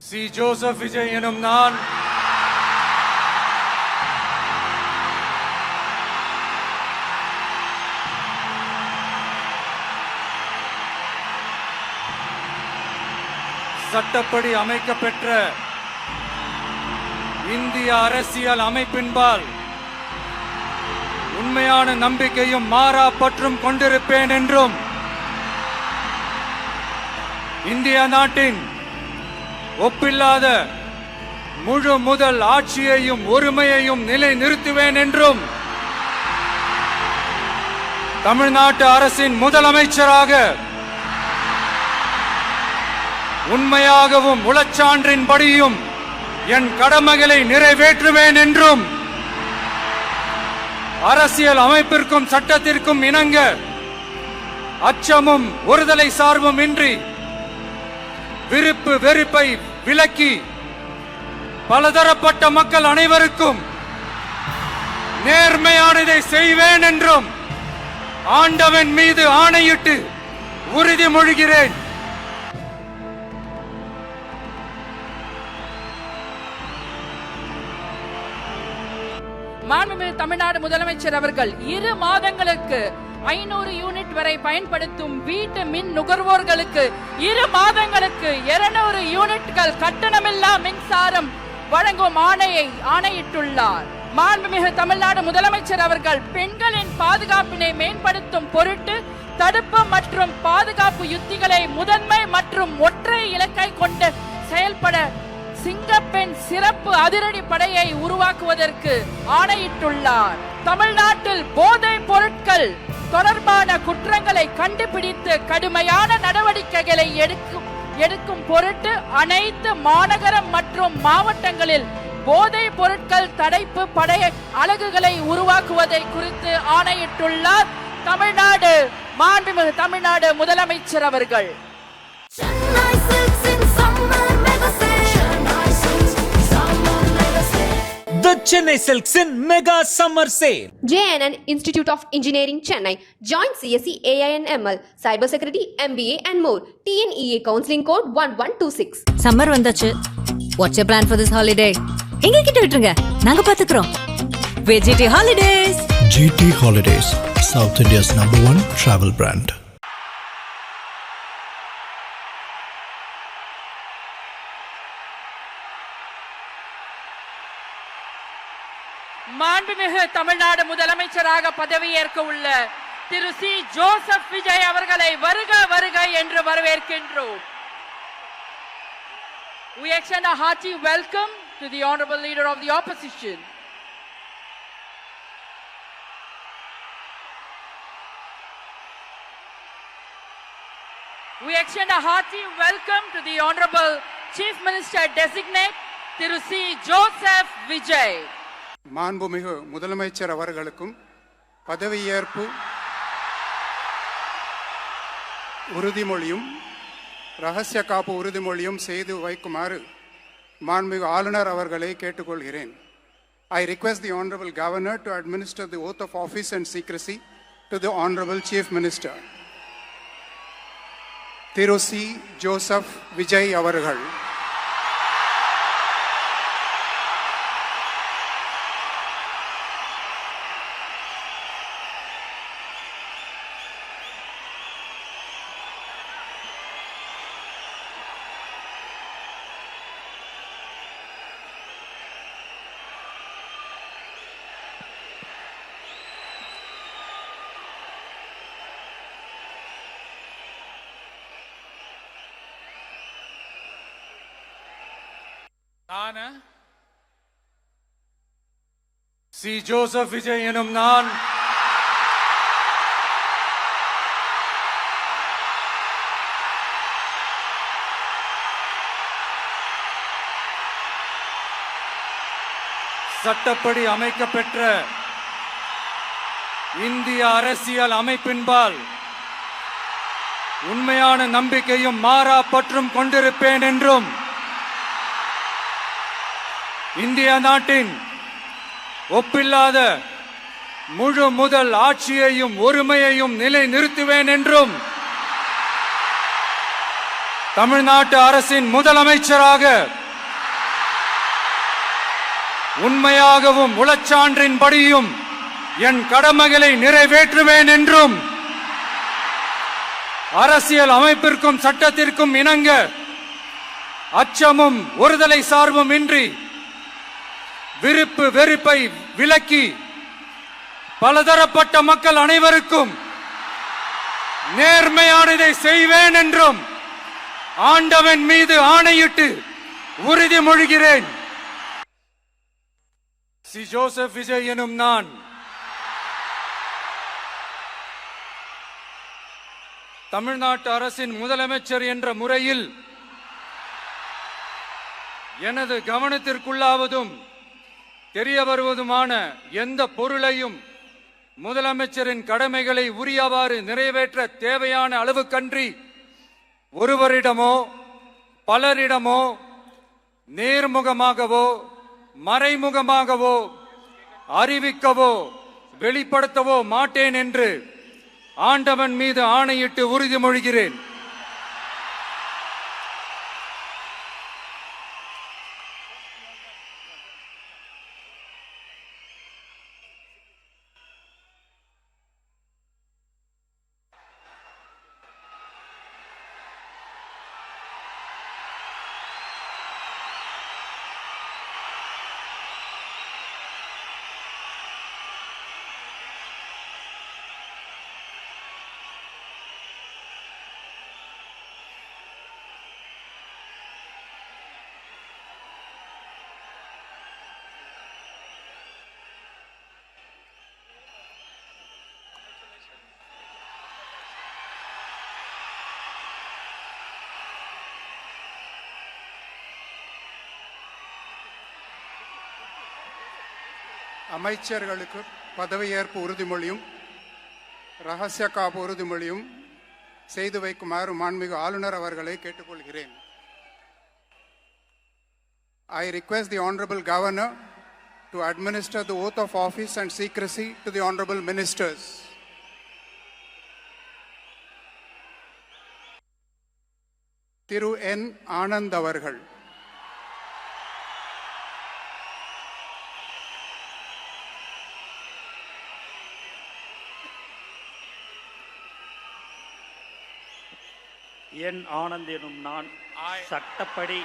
C. Joseph Vijay எனும் நான் சட்டப்படி அமைக்கப்பெற்ற இந்திய அரசியல் அமைப்பின்பால் உண்மையான நம்பிக்கையும் மாறா பற்றும் கொண்டிருப்பேன் என்றும் இந்திய நாட்டின் ஒப்பில்லாத முழு முதல் ஆட்சியையும் ஒருமையையும் நிலை நிறுத்துவேன் என்றும் தமிழ்நாட்டு அரசின் முதலமைச்சராக உண்மையாகவும் உளச்சான்றின்படியும் என் கடமைகளை நிறைவேற்றுவேன் என்றும் அரசியல் அமைப்பிற்கும் சட்டத்திற்கும் இணங்க அச்சமும் ஒருதலை சார்பும் இன்றி விருப்பு வெறுப்பை விலக்கி பலதரப்பட்ட மக்கள் அனைவருக்கும் நேர்மையானதை செய்வேன் என்றும் ஆண்டவன் மீது ஆணையிட்டு உறுதிமொழிகிறேன். மாண்புமிகு தமிழ்நாடு முதலமைச்சர் அவர்கள் 2 மாதங்களுக்கு 500 யூனிட் வரை பயன்படுத்தும் வீட்டு மின் நுகர்வோர்களுக்கு 2 மாதங்களுக்கு 200 யூனிட்கள் கட்டணமில்லா மின்சாரம் வழங்கும் ஆணையிட்டுள்ளார். மாண்புமிகு தமிழ்நாடு முதலமைச்சர் அவர்கள் பெண்களின் பாதுகாப்பினை மேம்படுத்தும் பொருட்டு தடுப்பு மற்றும் பாதுகாப்பு யுத்திகளை முதன்மை மற்றும் ஒற்றை இலக்கை கொண்டு செயல்பட சிங்கப்பெண் சிறப்பு அதிரடி படையை உருவாக்குவதற்கு ஆணையிட்டுள்ளார். தமிழ்நாட்டில் போதைப் பொருட்கள் தொடர்பான குற்றங்களை கண்டுபிடித்து கடுமையான நடவடிக்கைகளை எடுக்கும் பொருட்டு அனைத்து மாநகரம் மற்றும் மாவட்டங்களில் போதைப் பொருட்கள் தடுப்பு படை அலகுகளை உருவாக்குவதை குறித்து ஆணையிட்டுள்ளார். மாண்புமிகு தமிழ்நாடு முதலமைச்சர் அவர்கள். The Chennai Silks in Mega Summer Sale. JNN Institute of Engineering Chennai. Joint CSE AINML, Cybersecurity, MBA and more. TNEA Counseling Code 1126. Summer vandachu. What's your plan for this holiday? எங்க கிட்ட விட்டுருங்க, நாங்க பாத்துக்கிறோம். GT Holidays. GT Holidays, South India's #1 travel brand. மாண்புமிகு தமிழ்நாடு முதலமைச்சராக பதவியேற்க உள்ள திரு C. Joseph Vijay அவர்களை வருக வருக என்று வரவேற்கின்றோம். We extend a hearty welcome to the honorable leader of the opposition. We extend a hearty welcome to the honorable Chief Minister designate Thiru C. Joseph Vijay. மாண்புமிகு முதலமைச்சர் அவர்களுக்கும் பதவியேற்பு உறுதிமொழியும் ரகசிய காப்பு உறுதிமொழியும் செய்து வைக்குமாறு மாண்புமிகு ஆளுநர் அவர்களை கேட்டுக்கொள்கிறேன். I request the Honorable Governor to administer the oath of office and secrecy to the Honorable Chief Minister. Thiru C. Joseph Vijay அவர்கள். சி. ஜோசப் விஜய் எனும் நான் சட்டப்படி அமைக்கப்பெற்ற இந்திய அரசியல் அமைப்பின்பால் உண்மையான நம்பிக்கையும் மாறா பற்றும் கொண்டிருப்பேன் என்றும் இந்திய நாட்டின் ஒப்பில்லாத முழு முதல் ஆட்சியையும் ஒருமையையும் நிலை நிறுத்துவேன் என்றும் தமிழ்நாட்டு அரசின் முதலமைச்சராக உண்மையாகவும் உளச்சான்றின்படியும் என் கடமைகளை நிறைவேற்றுவேன் என்றும் அரசியல் அமைப்பிற்கும் சட்டத்திற்கும் இணங்க அச்சமும் ஒருதலை சார்பும் இன்றி விருப்பு வெறுப்பை விலக்கி பலதரப்பட்ட மக்கள் அனைவருக்கும் நேர்மையானதை செய்வேன் என்றும் ஆண்டவன் மீது ஆணையிட்டு உறுதிமொழிகிறேன். சி ஜோசப் விஜய் எனும் நான் தமிழ்நாட்டு அரசின் முதலமைச்சர் என்ற முறையில் எனது கவனத்திற்குள்ளாவதும் தெரிய வருவதுமான எந்த பொருளையும் முதலமைச்சரின் கடமைகளை உரியவாறு நிறைவேற்ற தேவையான அளவுக்கன்றி ஒருவரிடமோ பலரிடமோ நேர்முகமாகவோ மறைமுகமாகவோ அறிவிக்கவோ வெளிப்படுத்தவோ மாட்டேன் என்று ஆண்டவன் மீது ஆணையிட்டு உறுதிமொழிகிறேன். அமைச்சர்களுக்கு பதவியேற்பு உறுதிமொழியும் ரகசிய காப்பு உறுதிமொழியும் செய்து வைக்குமாறு மாண்புமிகு ஆளுநர் அவர்களை கேட்டுக்கொள்கிறேன். I request the Honorable Governor to administer the oath of office and secrecy to the Honorable Ministers. திரு என் ஆனந்த் அவர்கள். என் ஆனந்த் எனும் நான் சட்டப்படி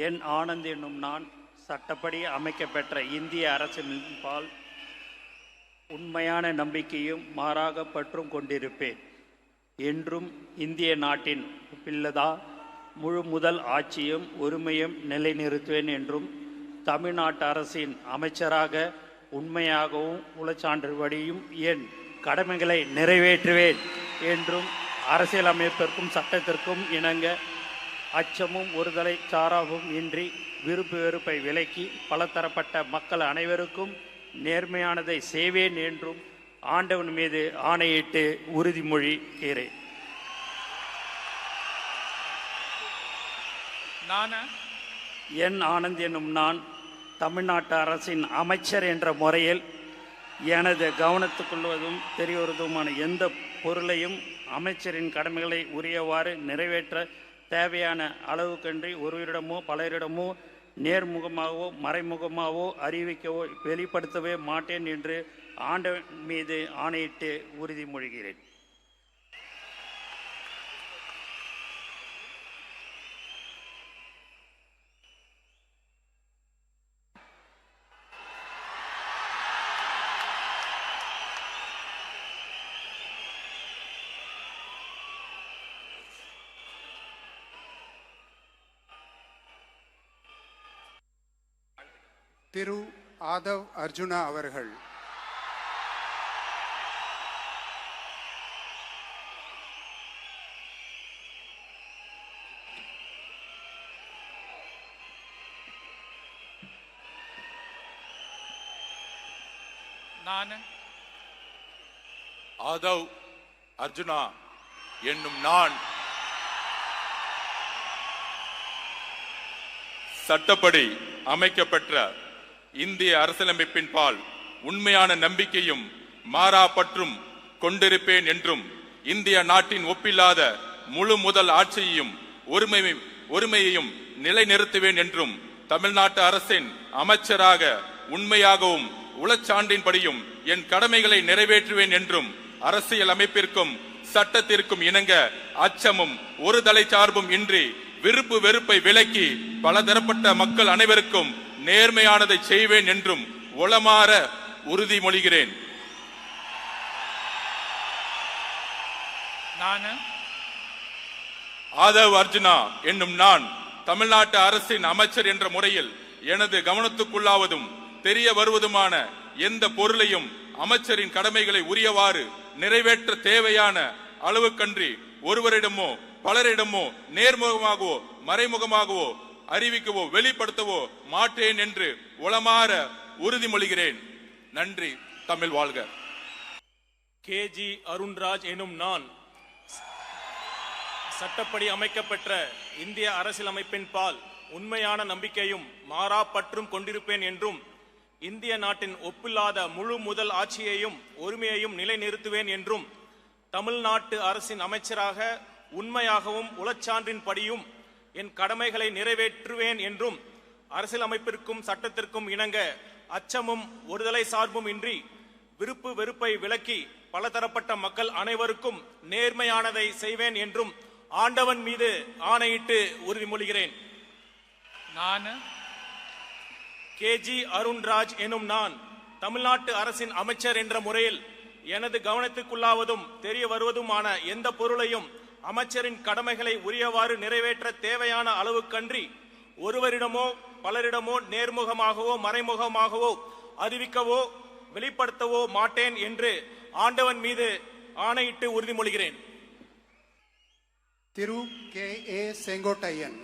என் ஆனந்த் என்னும் நான் சட்டப்படி அமைக்கப்பெற்ற இந்திய அரசின்பால் உண்மையான நம்பிக்கையும் மாறாக பற்றும் கொண்டிருப்பேன் என்றும் இந்திய நாட்டின் பிள்ளதா முழு முதல் ஆட்சியும் உரிமையும் நிலைநிறுத்துவேன் என்றும் தமிழ்நாட்டு அரசின் அமைச்சராக உண்மையாகவும் உளச்சான்றுபடியும் என் கடமைகளை நிறைவேற்றுவேன் என்றும் அரசியலமைப்பிற்கும் சட்டத்திற்கும் இணங்க அச்சமும் ஒருதலை சாராவும் இன்றி விருப்பு வெறுப்பை விலக்கி பலதரப்பட்ட மக்கள் அனைவருக்கும் நேர்மையானதை செய்வேன் என்றும் ஆண்டவன் மீது ஆணையிட்டு உறுதிமொழிகிறேன். என் ஆனந்த் என்னும் நான் தமிழ்நாட்டு அரசின் அமைச்சர் என்ற முறையில் எனது கவனத்துக்கொள்வதும் தெரியவதுமான எந்த பொருளையும் அமைச்சரின் கடமைகளை உரியவாறு நிறைவேற்ற தேவையான அளவுக்கன்றி ஒருவரிடமோ பலரிடமோ நேர்முகமாகவோ மறைமுகமாகவோ அறிவிக்கவோ வெளிப்படுத்தவே மாட்டேன் என்று ஆண்டவன் மீது ஆணையிட்டு உறுதிமொழிகிறேன். திரு ஆதவ் அர்ஜுனா அவர்கள். நான் ஆதவ் அர்ஜுனா என்னும் நான் சட்டப்படி அமைக்கப்பெற்ற இந்திய அரசியலமைப்பின் பால் உண்மையான நம்பிக்கையும் மாறா பற்றும் கொண்டிருப்பேன் என்றும் இந்திய நாட்டின் ஒப்பில்லாத முழு முதல் ஆட்சியையும் ஒருமையையும் நிலைநிறுத்துவேன் என்றும் தமிழ்நாட்டு அரசின் அமைச்சராக உண்மையாகவும் உளச்சான்றின்படியும் என் கடமைகளை நிறைவேற்றுவேன் என்றும் அரசியல் அமைப்பிற்கும் சட்டத்திற்கும் இணங்க அச்சமும் ஒரு தலை சார்பும் இன்றி விருப்பு வெறுப்பை விலக்கி பலதரப்பட்ட மக்கள் அனைவருக்கும் நேர்மையானதை செய்வேன் என்றும் உளமாற உறுதிமொழிகிறேன். ஆதவ் அர்ஜுனா என்னும் நான் தமிழ்நாட்டு அரசின் அமைச்சர் என்ற முறையில் எனது கவனத்துக்குள்ளாவதும் தெரிய வருவதுமான எந்த பொருளையும் அமைச்சரின் கடமைகளை உரியவாறு நிறைவேற்ற தேவையான அளவுக்கன்றி ஒருவரிடமோ பலரிடமோ நேர்முகமாகவோ மறைமுகமாகவோ அறிவிக்கவோ வெளிப்படுத்தவோ மாட்டேன் என்று உளமாற உறுதிமொழிகிறேன். நன்றி. தமிழ் வாழ்க. கேஜி அருண்ராஜ் எனும் நான் சட்டப்படி அமைக்கப்பெற்ற இந்திய அரசியலமைப்பின் பால் உண்மையான நம்பிக்கையும் மாறா பற்றும் கொண்டிருப்பேன் என்றும் இந்திய நாட்டின் ஒப்பில்லாத முழு முதல் ஆட்சியையும் ஒருமையையும் நிலைநிறுத்துவேன் என்றும் தமிழ்நாட்டு அரசின் அமைச்சராக உண்மையாகவும் உளச்சான்றின்படியும் என் கடமைகளை நிறைவேற்றுவேன் என்றும் அரசியலமைப்பிற்கும் சட்டத்திற்கும் இணங்க அச்சமும் ஒருதலை சார்பும் இன்றி விருப்பு வெறுப்பை விலக்கி பலதரப்பட்ட மக்கள் அனைவருக்கும் நேர்மையானதை செய்வேன் என்றும் ஆண்டவன் மீது ஆணையிட்டு உறுதிமொழிகிறேன். நான் கேஜி அருண்ராஜ் எனும் நான் தமிழ்நாட்டு அரசின் அமைச்சர் என்ற முறையில் எனது கவனத்துக்குள்ளாவதும் தெரிய வருவதுமான எந்த பொருளையும் அமைச்சரின் கடமைகளை உரியவாறு நிறைவேற்ற தேவையான அளவுக்கன்றி ஒருவரிடமோ பலரிடமோ நேர்முகமாகவோ மறைமுகமாகவோ அறிவிக்கவோ வெளிப்படுத்தவோ மாட்டேன் என்று ஆண்டவன் மீது ஆணையிட்டு உறுதிமொழிகிறேன். திரு K.A. செங்கோட்டையன்.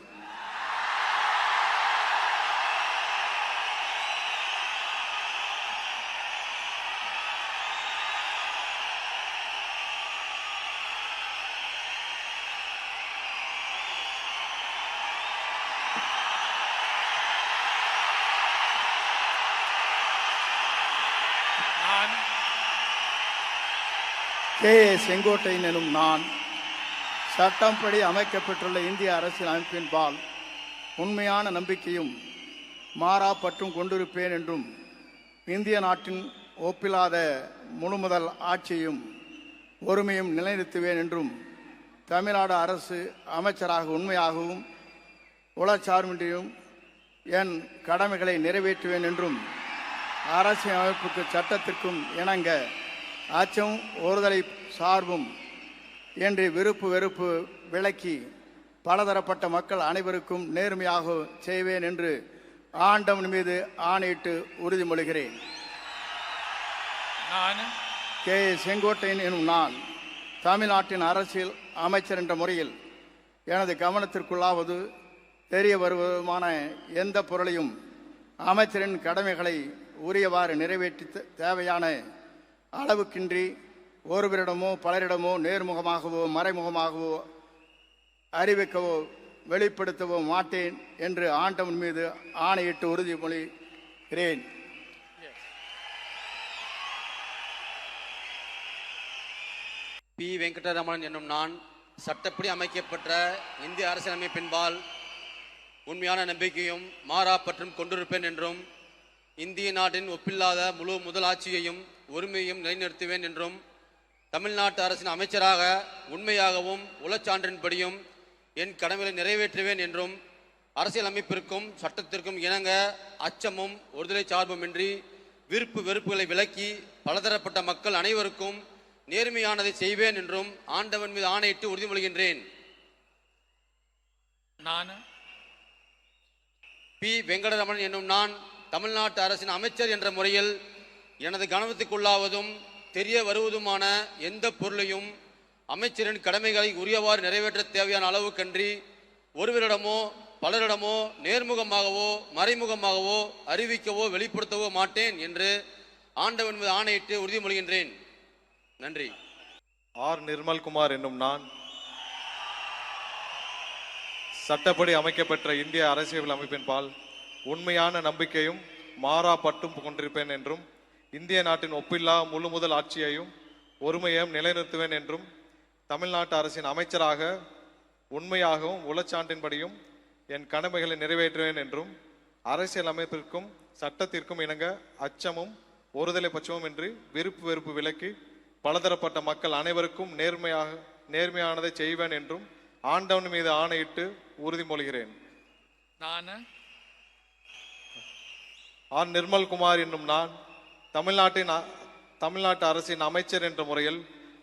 K.A. செங்கோட்டையன் எனும் நான் சட்டப்படி அமைக்கப்பட்டுள்ள இந்திய அரசியல் அமைப்பின் பால் உண்மையான நம்பிக்கையும் மாறா பற்றும் கொண்டிருப்பேன் என்றும் இந்திய நாட்டின் ஒப்பில்லாத முழுமுதல் ஆட்சியும் ஒருமையும் நிலைநிறுத்துவேன் என்றும் தமிழ்நாடு அரசு அமைச்சராக உண்மையாகவும் உளச்சார்பின்றியும் என் கடமைகளை நிறைவேற்றுவேன் என்றும் அரசியல் அமைப்புக்கு சட்டத்திற்கும் இணங்க அச்சம் ஒருதலை சார்பும் என்று விருப்பு வெறுப்பு விலக்கி பலதரப்பட்ட மக்கள் அனைவருக்கும் நேர்மையாக செய்வேன் என்று ஆண்டவன் மீது ஆணையிட்டு உறுதிமொழிகிறேன். K.A. செங்கோட்டையன் எனும் நான் தமிழ்நாட்டின் அரசியல் அமைச்சர் என்ற முறையில் எனது கவனத்திற்குள்ளாவது தெரிய வருவதுமான எந்த பொருளையும் அமைச்சரின் கடமைகளை உரியவாறு நிறைவேற்றி தேவையான அளவுக்கின்றி ஒருவரிடமோ பலரிடமோ நேர்முகமாகவோ மறைமுகமாகவோ அறிவிக்கவோ வெளிப்படுத்தவோ மாட்டேன் என்று ஆண்டவன் மீது ஆணையிட்டு உறுதிமொழிகிறேன். பி. வெங்கடரமணன் என்னும் நான் சட்டப்படி அமைக்கப்பட்ட இந்திய அரசியலமைப்பின்பால் உண்மையான நம்பிக்கையும் மாறா பற்றும் கொண்டிருப்பேன் என்றும் இந்திய நாட்டின் ஒப்பில்லாத முழு முதலாட்சியையும் ஒருமையையும் நிலைநிறுத்துவேன் என்றும் தமிழ்நாட்டு அரசின் அமைச்சராக உண்மையாகவும் உளச்சான்றின்படியும் என் கடமைகளை நிறைவேற்றுவேன் என்றும் அரசியல் அமைப்பிற்கும் சட்டத்திற்கும் இணங்க அச்சமும் ஒருதலை சார்புமின்றி விருப்பு வெறுப்புகளை விலக்கி பலதரப்பட்ட மக்கள் அனைவருக்கும் நேர்மையானதை செய்வேன் என்றும் ஆண்டவன் மீது ஆணையிட்டு உறுதிமொழிகின்றேன். நான் பி. வெங்கடரமணன் என்னும் நான் தமிழ்நாட்டு அரசின் அமைச்சர் என்ற முறையில் எனது கவனத்துக்குள்ளாவதும் தெரிய வருவதுமான எந்த பொருளையும் அமைச்சரின் கடமைகளை உரியவாறு நிறைவேற்ற தேவையான அளவுக்கன்றி ஒருவரிடமோ பலரிடமோ நேர்முகமாகவோ மறைமுகமாகவோ அறிவிக்கவோ வெளிப்படுத்தவோ மாட்டேன் என்று ஆண்டவன் மீது ஆணையிட்டு உறுதிமொழிகின்றேன். நன்றி. ஆர். நிர்மல்குமார் என்னும் நான் சட்டப்படி அமைக்கப்பெற்ற இந்திய அரசியல் அமைப்பின் பால் உண்மையான நம்பிக்கையும் மாறா பற்றும் கொண்டிருப்பேன் என்றும் இந்திய நாட்டின் ஒப்பில்லா முழு முதல் ஆட்சியையும் ஒருமையையும் நிலைநிறுத்துவேன் என்றும் தமிழ்நாட்டு அரசின் அமைச்சராக உண்மையாகவும் உளச்சான்றின்படியும் என் கடமைகளை நிறைவேற்றுவேன் என்றும் அரசியல் அமைப்பிற்கும் சட்டத்திற்கும் இணங்க அச்சமும் ஒருதலை பட்சமும் இன்றி விருப்பு வெறுப்பு விலக்கி பலதரப்பட்ட மக்கள் அனைவருக்கும் நேர்மையானதை செய்வேன் என்றும் ஆண்டவன் மீது ஆணையிட்டு உறுதிமொழிகிறேன். நான் ஆர் நிர்மல்குமார் என்னும் நான் தமிழ்நாட்டு அரசின் அமைச்சர் என்ற முறையில்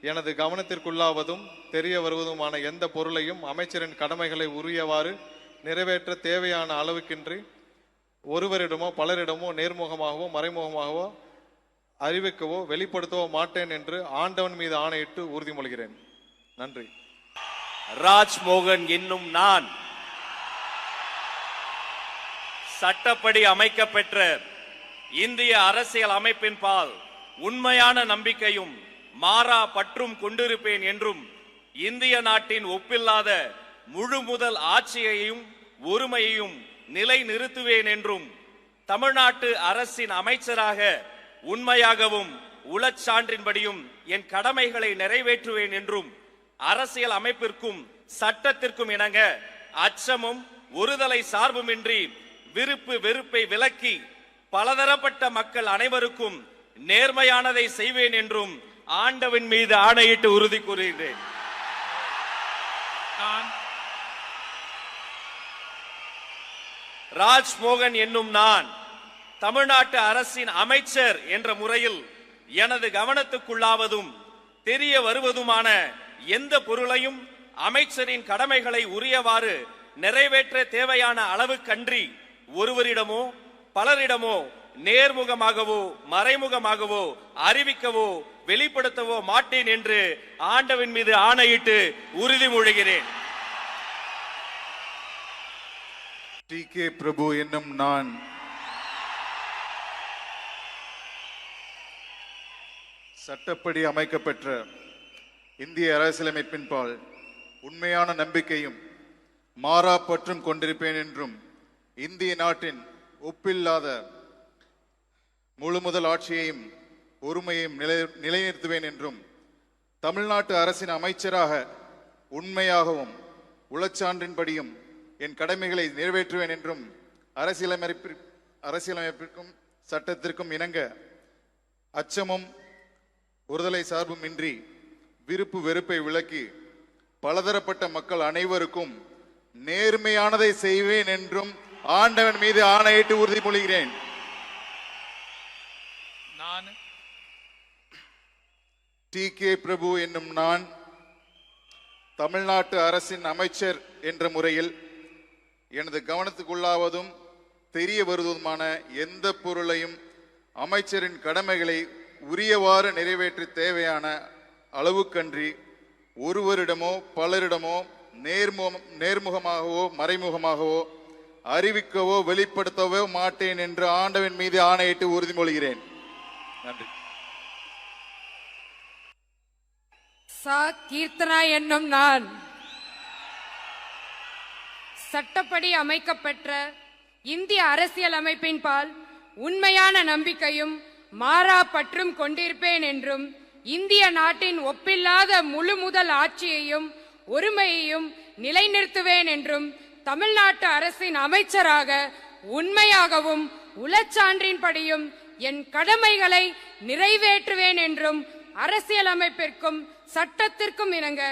எனது கவனத்திற்குள்ளாவதும் தெரிய வருவதுமான எந்த பொருளையும் அமைச்சரின் கடமைகளை உரியவாறு நிறைவேற்ற தேவையான அளவுக்கின்றி ஒருவரிடமோ பலரிடமோ நேர்முகமாகவோ மறைமுகமாகவோ அறிவிக்கவோ வெளிப்படுத்தவோ மாட்டேன் என்று ஆண்டவன் மீது ஆணையிட்டு உறுதிமொழிகிறேன். நன்றி. ராஜ்மோகன் என்னும் நான் சட்டப்படி அமைக்கப்பெற்ற இந்திய அரசியல் அமைப்பின் பால் உண்மையான நம்பிக்கையும் மாறா பற்றும் கொண்டிருப்பேன் என்றும் இந்திய நாட்டின் ஒப்பில்லாத முழு முதல் ஆட்சியையும் ஒருமையையும் நிலை நிறுத்துவேன் என்றும் தமிழ்நாட்டு அரசின் அமைச்சராக உண்மையாகவும் உளச்சான்றின்படியும் என் கடமைகளை நிறைவேற்றுவேன் என்றும் அரசியல் அமைப்பிற்கும் சட்டத்திற்கும் இணங்க அச்சமும் ஒருதலை சார்புமின்றி விருப்பு வெறுப்பை விலக்கி பலதரப்பட்ட மக்கள் அனைவருக்கும் நேர்மையானதை செய்வேன் என்றும் ஆண்டவன் மீது ஆணையிட்டு உறுதி கூறுகிறேன். ராஜ்மோகன் என்னும் நான் தமிழ்நாட்டு அரசின் அமைச்சர் என்ற முறையில் எனது கவனத்துக்குள்ளாவதும் தெரிய வருவதுமான எந்த பொருளையும் அமைச்சரின் கடமைகளை உரியவாறு நிறைவேற்ற தேவையான அளவுக்கன்றி ஒருவரிடமோ பலரிடமோ நேர்முகமாகவோ மறைமுகமாகவோ அறிவிக்கவோ வெளிப்படுத்தவோ மாட்டேன் என்று ஆண்டவன் மீது ஆணையிட்டு உறுதிமொழிகிறேன். டி.கே. பிரபு என்னும் நான் சட்டப்படி அமைக்கப்பெற்ற இந்திய அரசியலமைப்பின்பால் உண்மையான நம்பிக்கையும் மாறா பற்றும் கொண்டிருப்பேன் என்றும் இந்திய நாட்டின் ஒப்பில்லாத முழு முதல் ஆட்சியையும் ஒருமையையும் நிலைநிறுத்துவேன் என்றும் தமிழ்நாட்டு அரசின் அமைச்சராக உண்மையாகவும் உளச்சான்றின்படியும் என் கடமைகளை நிறைவேற்றுவேன் என்றும் அரசியலமைப்பிற்கும் சட்டத்திற்கும் இணங்க அச்சமும் ஒருதலை சார்பும் இன்றி விருப்பு வெறுப்பை விலக்கி பலதரப்பட்ட மக்கள் அனைவருக்கும் நேர்மையானதை செய்வேன் என்றும் ஆண்டவன் மீது ஆணையிட்டு உறுதிமொழிகிறேன். நான் டி.கே. பிரபு என்னும் நான் தமிழ்நாட்டு அரசின் அமைச்சர் என்ற முறையில் எனது கவனத்துக்குள்ளாவதும் தெரிய வருவதுமான எந்த பொருளையும் அமைச்சரின் கடமைகளை உரியவாறு நிறைவேற்ற தேவையான அளவுக்கன்றி ஒருவரிடமோ பலரிடமோ நேர்முகமாகவோ மறைமுகமாகவோ அறிவிக்கவோ வெளிப்படுத்தவோ மாட்டேன் என்று ஆண்டவன் மீது ஆணையிட்டு உறுதிமொழிகிறேன். நன்றி. கீர்த்தனா என்னும் நான் சட்டப்படி அமைக்கப்பெற்ற இந்திய அரசியல் அமைப்பின் பால் உண்மையான நம்பிக்கையும் மாறா பற்றும் கொண்டிருப்பேன் என்றும் இந்திய நாட்டின் ஒப்பில்லாத முழு முதல் ஆட்சியையும் ஒருமையையும் நிலைநிறுத்துவேன் என்றும் தமிழ்நாட்டு அரசின் அமைச்சராக உண்மையாகவும் உளச்சான்றின்படியும் என் கடமைகளை நிறைவேற்றுவேன் என்றும் அரசியலமைப்பிற்கும் சட்டத்திற்கும் இணங்க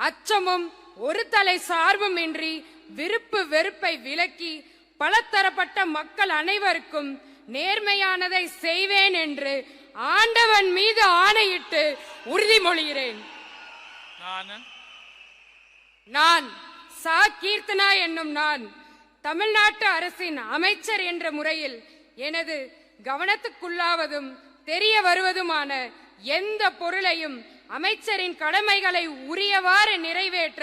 அச்சமும் ஒரு தலை சார்பும் இன்றி விருப்பு வெறுப்பை விலக்கி பலதரப்பட்ட மக்கள் அனைவருக்கும் நேர்மையானதை செய்வேன் என்று ஆண்டவன் மீது ஆணையிட்டு உறுதிமொழிகிறேன். நான் கீர்த்தனா என்னும் நான் தமிழ்நாட்டு அரசின் அமைச்சர் என்ற முறையில் எனது கவனத்துக்குள்ளாவதும் தெரிய வருவதுமான எந்த பொருளையும் அமைச்சரின் கடமைகளை உரியவாறு நிறைவேற்ற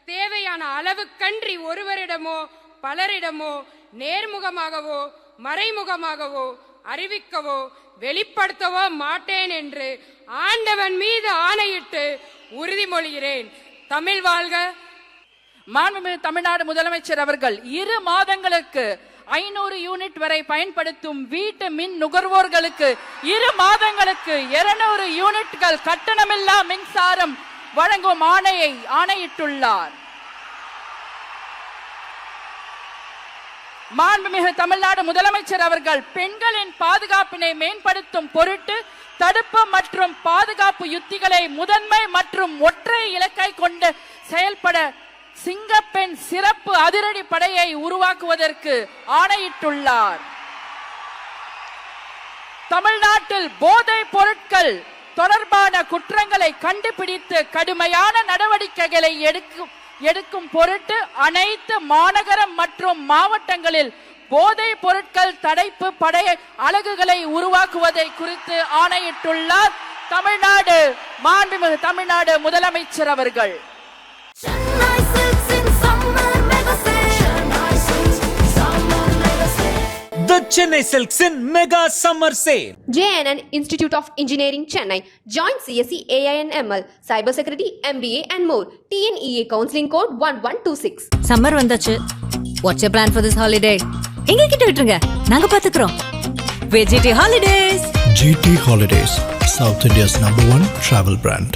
தேவையான அளவுக்கன்றி ஒருவரிடமோ பலரிடமோ நேர்முகமாகவோ மறைமுகமாகவோ அறிவிக்கவோ வெளிப்படுத்தவோ மாட்டேன் என்று ஆண்டவன் மீது ஆணையிட்டு உறுதிமொழிகிறேன். தமிழ் வாழ்க. மாண்புமிகு தமிழ்நாடு முதலமைச்சர் அவர்கள் 2 மாதங்களுக்கு 500 யூனிட் வரை பயன்படுத்தும் வீட்டு மின் நுகர்வோர்களுக்கு 2 மாதங்களுக்கு 200 யூனிட்கள் கட்டணமில்லா மின்சாரம் வழங்கும் ஆணையிட்டுள்ளார். மாண்புமிகு தமிழ்நாடு முதலமைச்சர் அவர்கள் பெண்களின் பாதுகாப்பினை மேம்படுத்தும் பொருட்டு தடுப்பு மற்றும் பாதுகாப்பு யுத்திகளை முதன்மை மற்றும் ஒற்றை இலக்கை கொண்டு செயல்பட சிங்கப்பெண் சிறப்பு அதிரடி படையை உருவாக்குவதற்கு ஆணையிட்டுள்ளார். தமிழ்நாட்டில் போதைப் பொருட்கள் தொடர்பான குற்றங்களை கண்டுபிடித்து கடுமையான நடவடிக்கைகளை எடுக்கும் பொருட்டு அனைத்து மாநகரம் மற்றும் மாவட்டங்களில் போதைப் பொருட்கள் தடுப்பு படை அலகுகளை உருவாக்குவதை குறித்து ஆணையிட்டுள்ளார் மாண்புமிகு தமிழ்நாடு முதலமைச்சர் அவர்கள். The Chennai Silks in Mega Summer Sale. JNN Institute of Engineering Chennai. Join CSE AINML, Cybersecurity, MBA and more. TNEA Counseling Code 1126. Summer வந்தாச்சு. What's your plan for this holiday? எங்க கிட்ட விட்டுருங்க, நாங்க பாத்துக்கிறோம். VGT Holidays. GT Holidays, South India's #1 travel brand.